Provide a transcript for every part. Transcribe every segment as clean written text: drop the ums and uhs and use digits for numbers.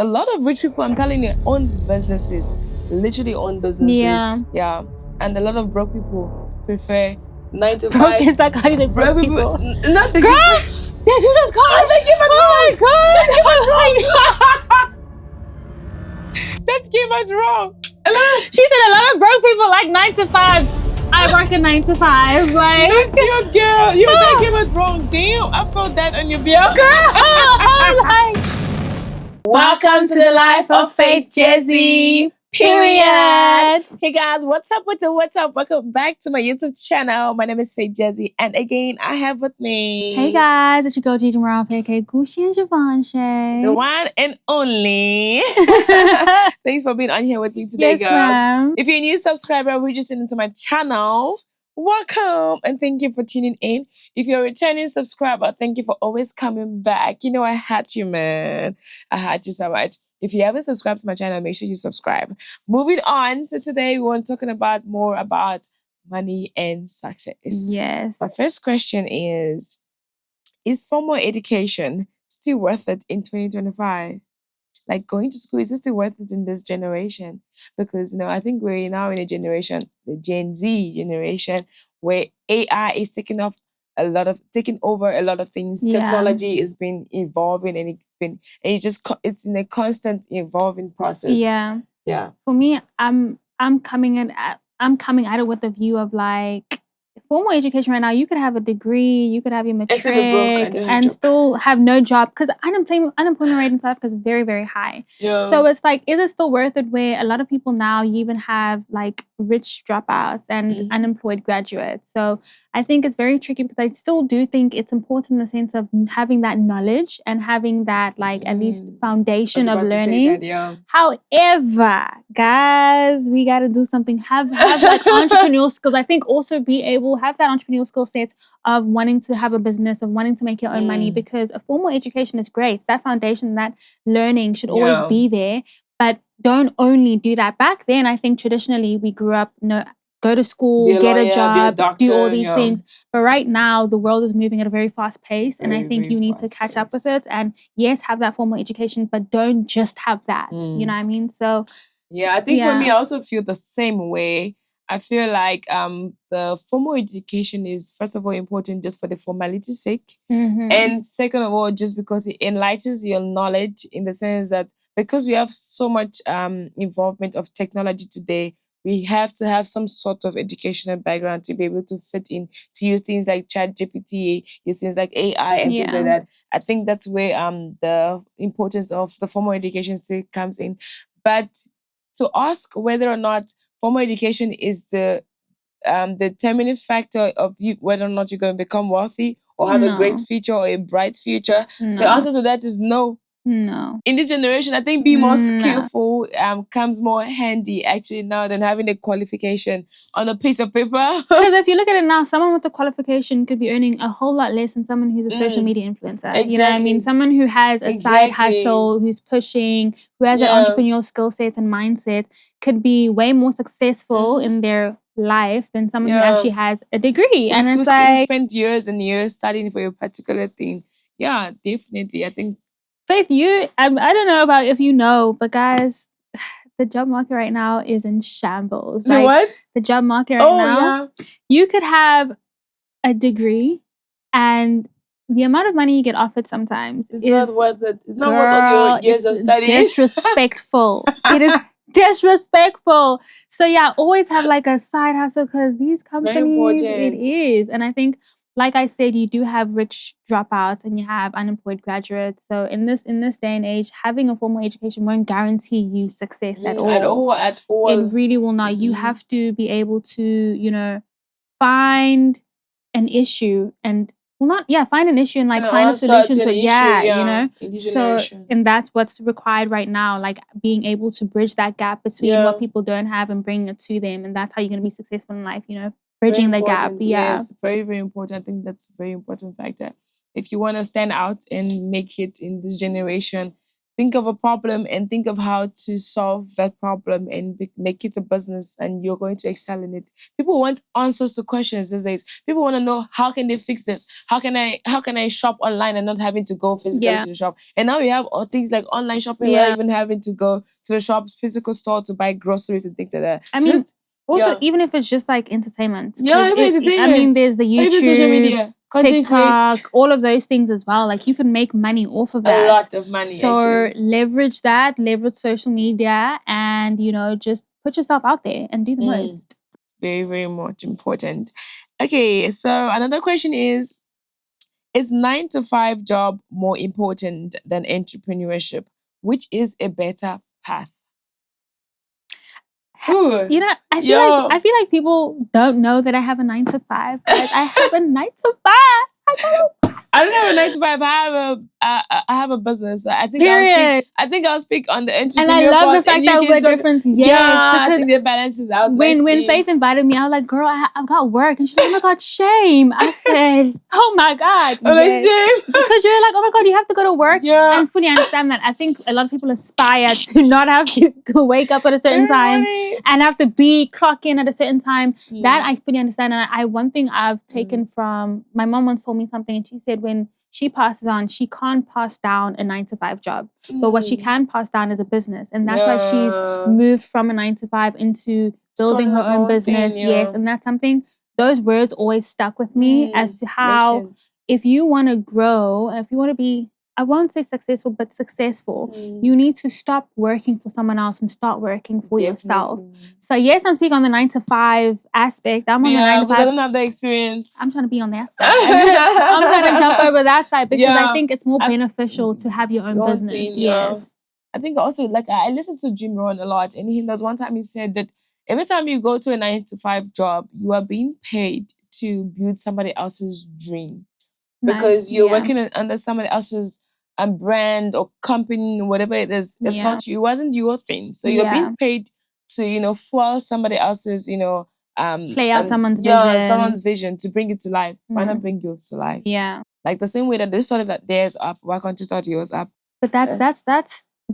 A lot of rich people, I'm telling you, own businesses. Literally own businesses. Yeah. And a lot of broke people prefer 9 to 5. Broke is like how you say broke people. Not to Girl, did you just call? They came out wrong. My God. That came out wrong. She said a lot of broke people like 9 to 5s. I work a 9 to 5. Like, that's your girl. That came out wrong. Damn, I felt that on your behalf. Welcome to the life of Faith Jazzy. Period. Hey guys, what's up? Welcome back to my YouTube channel. My name is Faith Jazzy, and again, I have with me. Hey guys, it's your girl Gigi aka Gucci and Javon the one and only. Thanks for being on here with me today, yes, girl. Ma'am. If you're a new subscriber, registered into my channel, welcome and thank you for tuning in. If you're a returning subscriber, thank you for always coming back. You know I had you, man. I had you so much. If you haven't subscribed to my channel, make sure you subscribe. Moving on. So today we want to talk more about money and success. Yes. My first question is formal education still worth it in 2025? Like going to school, is it still worth it in this generation? Because, I think we're now in a generation, the Gen Z generation, where AI is taking over a lot of things. Yeah. Technology has been evolving, and it's in a constant evolving process. Yeah. Yeah. For me, I'm coming at it with the view of like formal education right now. You could have a degree, you could have your matric, and still have no job because unemployment rate in South Africa is very, very high. Yeah. So it's like, is it still worth it? Where a lot of people now, you even have like rich dropouts and unemployed graduates. So I think it's very tricky, because I still do think it's important in the sense of having that knowledge and having that like at least foundation of learning. However, guys, we got to do something. Have like entrepreneurial skills. I think also have that entrepreneurial skill set of wanting to have a business, of wanting to make your own money, because a formal education is great. That foundation, that learning should always be there. But don't only do that. Back then, I think traditionally we grew up, go to school, get a job, doctor, do all these things. But right now, the world is moving at a very fast pace, and I think you need to catch up with it. And yes, have that formal education, but don't just have that. You know what I mean? So yeah, I think for me, I also feel the same way. I feel like the formal education is, first of all, important just for the formality's sake. And second of all, just because it enlightens your knowledge, in the sense that because we have so much involvement of technology today, we have to have some sort of educational background to be able to fit in, to use things like ChatGPT, use things like AI and things like that. I think that's where the importance of the formal education still comes in. But to ask whether or not formal education is the determining factor of you, whether or not you're going to become wealthy or have a great future or a bright future, the answer to that is no. No. In this generation, I think being more skillful comes more handy actually now than having a qualification on a piece of paper. Because if you look at it now, someone with a qualification could be earning a whole lot less than someone who's a social media influencer. Exactly. You know what I mean? Someone who has a side hustle, who's pushing, who has an entrepreneurial skill set and mindset, could be way more successful in their life than someone who actually has a degree. And it's like, spent years and years studying for a particular thing. Yeah, definitely. I think Faith, I don't know about if you know, but guys, the job market right now is in shambles. Like, what? The job market right now, you could have a degree, and the amount of money you get offered sometimes is not worth it. It's not worth all your years of study. Disrespectful. It is disrespectful. So yeah, always have like a side hustle, because these companies, it is. And I think, like I said, you do have rich dropouts and you have unemployed graduates. So in this day and age, having a formal education won't guarantee you success at all. At all. It really will not. You have to be able to, find an issue and find an issue and like find a solution to it. So, and that's what's required right now, like being able to bridge that gap between what people don't have and bring it to them. And that's how you're going to be successful in life, bridging the gap. Yes, very, very important. I think that's a very important factor. If you want to stand out and make it in this generation, think of a problem and think of how to solve that problem and make it a business, and you're going to excel in it. People want answers to questions these days. People want to know, how can they fix this? How can I shop online and not having to go physically to the shop? And now we have things like online shopping without even having to go to the shop's physical store to buy groceries and things like that. I mean, also, even if it's just like entertainment. Yeah, entertainment. I mean, there's the YouTube, social media, TikTok, all of those things as well. Like, you can make money off of that. A lot of money, so leverage that, leverage social media, and, you know, just put yourself out there and do the most. Very, very much important. Okay, so another question is 9-to-5 job more important than entrepreneurship? Which is a better path? Ooh. You know, I feel like people don't know that I have a 9-to-5. But I have a 9-to-5. I don't have a 9-to-5. I have a business. I think I'll speak on the entrepreneur. And I love the fact that we're different. Yes, because I think the balance is out. When Faith invited me, I was like, "Girl, I've got work," and she's like, "Oh my God, shame." I said, "Oh my God, yes. Shame," because you're like, "Oh my God, you have to go to work." Yeah, and fully understand that. I think a lot of people aspire to not have to wake up at a certain time and have to clock in at a certain time. That I fully understand. And one thing I've taken from my mom once told me something, and she said when she passes on, she can't pass down a 9-to-5 job. But what she can pass down is a business. And that's why she's moved from a 9-to-5 into building her own business. Yes. And that's something, those words always stuck with me as to how if you want to grow, if you want to be, I won't say successful, but successful, you need to stop working for someone else and start working for yourself. So yes, I'm speaking on the 9-to-5 aspect. I'm on the 9-to-5. Because I don't have the experience. I'm trying to be on that side. I'm trying to jump over that side because I think it's more beneficial to have your own business. Yes. I think also, like, I listen to Jim Rohn a lot, and there's one time he said that every time you go to a 9-to-5 job, you are being paid to build somebody else's dream. Because you're working under somebody else's brand or company, whatever it is. It's not you. It wasn't your thing. So you're being paid to, fuel somebody else's, play out someone's vision. Someone's vision to bring it to life. Why not bring yours to life? Yeah. Like the same way that they started that theirs up, why can't you start yours up? But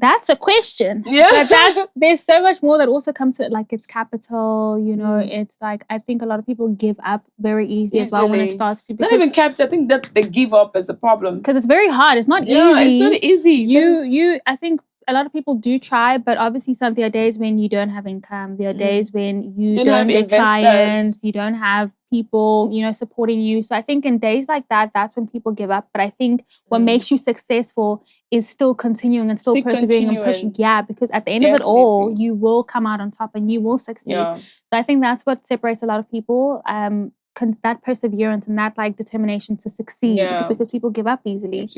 that's a question. Yeah. But there's so much more that also comes to it, like it's capital, it's like, I think a lot of people give up very easily as well when it starts to be. Not even capital, I think that they give up is a problem. Because it's very hard. It's not easy. It's not easy. I think a lot of people do try, but obviously there are days when you don't have income. There are days when you don't get clients. You don't have people, supporting you. So I think in days like that, that's when people give up. But I think what makes you successful is still continuing and still persevering and pushing. Yeah, because at the end of it all, you will come out on top and you will succeed. Yeah. So I think that's what separates a lot of people. That perseverance and that like determination to succeed because people give up easily.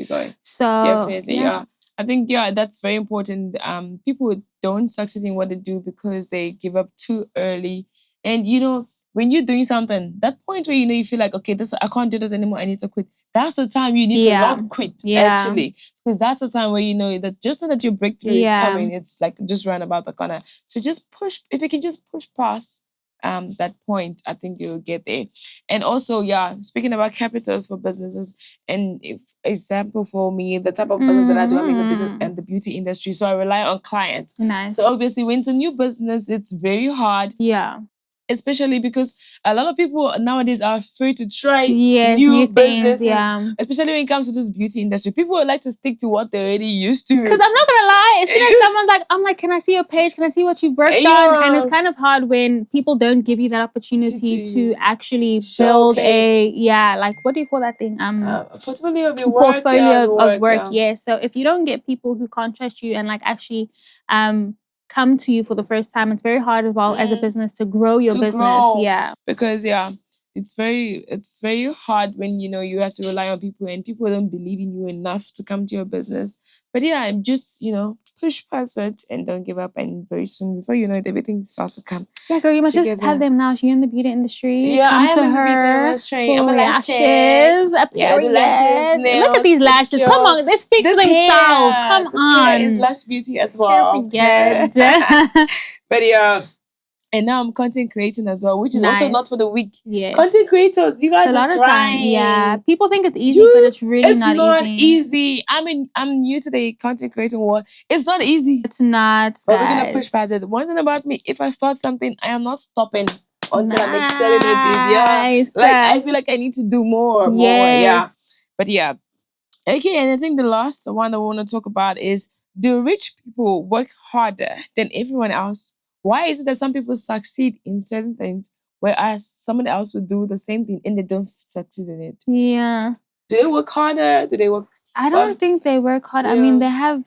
So definitely, I think, that's very important. People don't succeed in what they do because they give up too early. And, when you're doing something, that point where, you feel like, okay, I can't do this anymore, I need to quit. That's the time you need to not quit, actually. Because that's the time where you know that just so that your breakthrough is coming, it's like just run about the corner. So just push, if you can just push past that point, I think you'll get there. And also, speaking about capitals for businesses, and example for me, the type of business that I do, I'm in the business and the beauty industry, so I rely on clients. Nice. So obviously, when it's a new business, it's very hard. Yeah. Especially because a lot of people nowadays are afraid to try new businesses. Things, especially when it comes to this beauty industry. People would like to stick to what they're already used to. Because I'm not gonna lie, as soon as someone's like, I'm like, can I see your page? Can I see what you've worked on? And it's kind of hard when people don't give you that opportunity to actually build like, what do you call that thing? Portfolio of your work. Portfolio of work, So if you don't get people who can't trust you and like actually come to you for the first time, it's very hard as well as a business to grow your business. Because it's very hard when you have to rely on people and people don't believe in you enough to come to your business. But just push past it and don't give up, and very soon, before you know it, everything starts to come. Yeah, girl, you must just tell them now. You're in the beauty industry. Yeah, come I am to in the her beauty industry. I'm a lash lashes, a period. Lashes, nails, look at these lashes. Come on, let's speak to themselves. Come on. Hair is Lash Beauty as well. Good. But And now I'm content creating as well, which is also not for the weak. Yes. Content creators, you guys are trying. Yeah. People think it's easy, but it's really not easy. I mean, I'm new to the content creating world. It's not easy. It's not, but we're gonna push past it. One thing about me, if I start something, I am not stopping until I'm excelling it. Yeah. Like I feel like I need to do more. Yeah. But yeah. Okay, and I think the last one that we want to talk about is, do rich people work harder than everyone else? Why is it that some people succeed in certain things, whereas someone else would do the same thing and they don't succeed in it? Yeah. Do they work harder? Do they work? I don't think they work harder. Yeah. I mean, they have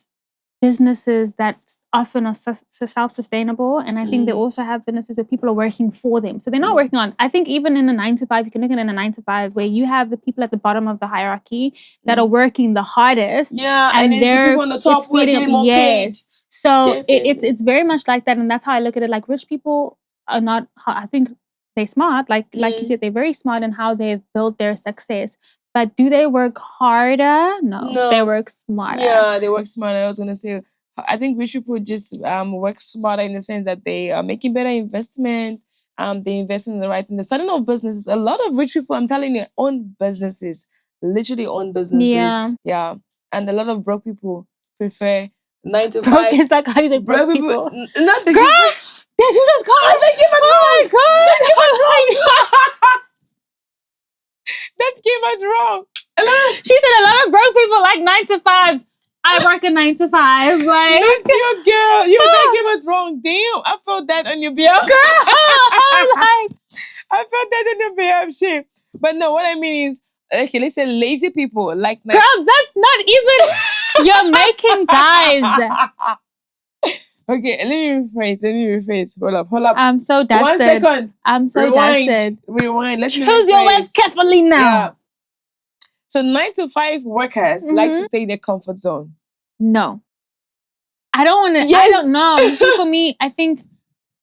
businesses that often are self-sustainable, and I think they also have businesses where people are working for them. So they're not working on, I think even in a 9-to-5, you can look at it in a 9-to-5 where you have the people at the bottom of the hierarchy that are working the hardest. Yeah, and they're the people on the top who are getting more paid. So it's very much like that, and that's how I look at it. Like, rich people are not, I think they're smart. Like you said, they're very smart in how they've built their success. But do they work harder? No, they work smarter. Yeah, they work smarter. I was gonna say, I think rich people just work smarter in the sense that they are making better investment. They invest in the right thing. They're starting off businesses. A lot of rich people, I'm telling you, own businesses. Literally own businesses. Yeah. And a lot of broke people prefer 9-to-5. Broke is like how you say broke people. Not the girl. Did you just call? They came out wrong. My God. They came out wrong. That came out wrong. She said a lot of broke people like 9-to-5s. I work a 9-to-5. Like, not your girl. That came out wrong. Damn, I felt that on your behalf. Girl, I felt that on your behalf, shit. But no, what I mean is, okay, let's say lazy people like. Girl, that's not even. You're making guys. Okay, let me rephrase. Hold up. I'm so dusted. 1 second. I'm so dusted. Rewind. Let's choose your words carefully now. Yeah. So 9-to-5 workers like to stay in their comfort zone. No. I don't want to. Yes. I don't know. See, for me, I think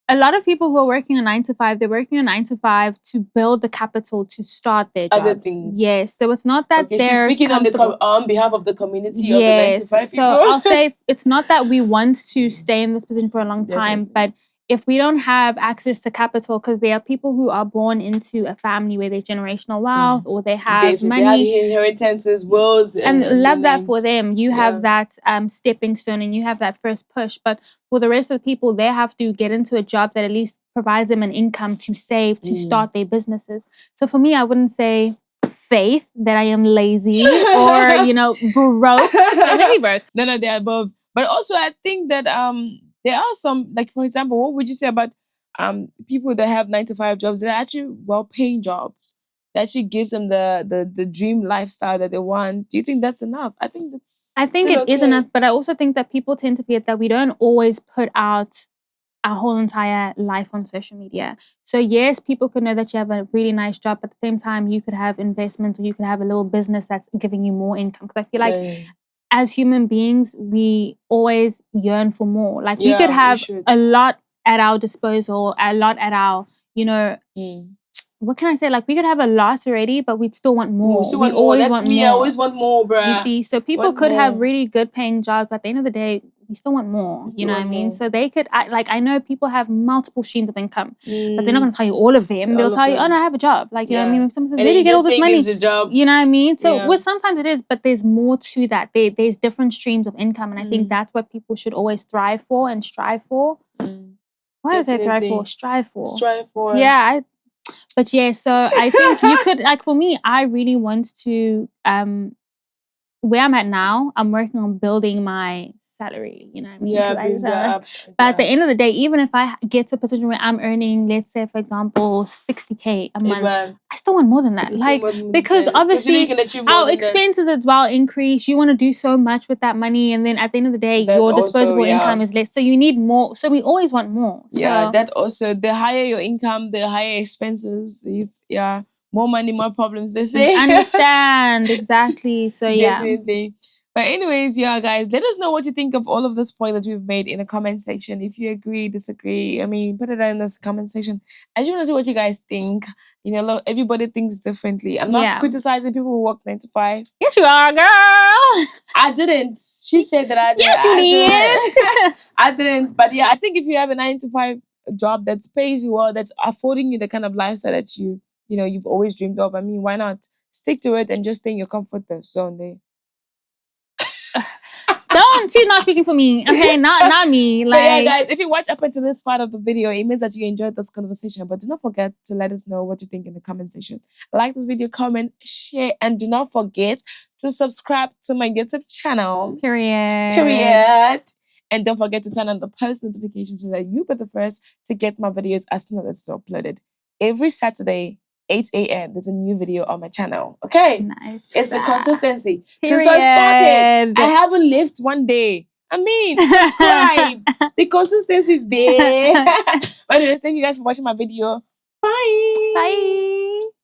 a lot of people who are working a 9-to-5, they're working a 9-to-5 to build the capital to start their jobs. Other things. Yes. So it's not that they're she's speaking on behalf of the community of the 9-to-5 people. So I'll say it's not that we want to stay in this position for a long time, but if we don't have access to capital, because there are people who are born into a family where there's generational wealth or they have money. They have inheritances, wills. And love that for them. You have that stepping stone and you have that first push. But for the rest of the people, they have to get into a job that at least provides them an income to save, to start their businesses. So for me, I wouldn't say faith that I am lazy or, broke. Let me work. None of the above. But also, I think that there are some, like, for example, what would you say about people that have 9-to-5 jobs that are actually well-paying jobs that actually gives them the dream lifestyle that they want? Do you think that's enough? I think it is enough, but I also think that people tend to forget that we don't always put out our whole entire life on social media. So yes, people could know that you have a really nice job, but at the same time, you could have investments or you could have a little business that's giving you more income. Because I feel like as human beings, we always yearn for more. Like we could have a lot at our disposal, a lot at our, what can I say? Like we could have a lot already, but we'd still want more. We always want more. I always want more, bruh. You see, so people could have really good paying jobs, but at the end of the day, we still want more. You know what I mean? So they could, I know people have multiple streams of income, but they're not going to tell you all of them. They'll tell you, oh no, I have a job. Like, you know what I mean? If someone says, where do you get all this money? You know what I mean? So sometimes it is, but there's more to that. There's different streams of income. And I think that's what people should always thrive for and strive for. Why does I thrive for? Strive for. Strive for. Yeah. But yeah, so I think you could, like for me, I really want to, where I'm at now, I'm working on building my salary, you know what I mean? Yeah, but at the end of the day, even if I get to a position where I'm earning, let's say, for example, 60K a month, I still want more than that. Like, because obviously our expenses as well increase. You want to do so much with that money. And then at the end of the day, your disposable income is less. So you need more. So we always want more. Yeah, that also, the higher your income, the higher expenses. More money, more problems, they say. Understand, exactly. So yeah. Definitely. But anyways, guys, let us know what you think of all of this point that we've made in the comment section. If you agree, disagree, put it in this comment section. I just want to see what you guys think. Everybody thinks differently. I'm not criticizing people who work 9-to-5. Yes, you are, girl. I didn't. She said that I did. Yes, you did. I didn't. But I think if you have a 9-to-5 job that pays you well, that's affording you the kind of lifestyle that you've always dreamed of. I mean, why not stick to it and just stay in your comfort zone there? She's not speaking for me. Okay, not me. But yeah, guys, if you watch up until this part of the video, it means that you enjoyed this conversation. But do not forget to let us know what you think in the comment section. Like this video, comment, share, and do not forget to subscribe to my YouTube channel. Period. And don't forget to turn on the post notifications so that you'll be the first to get my videos as soon as they're uploaded. Every Saturday, 8 a.m. there's a new video on my channel. Okay? Nice. It's the consistency. Period. Since I started, I haven't left one day. I mean, subscribe. The consistency is there. Anyways, thank you guys for watching my video. Bye. Bye.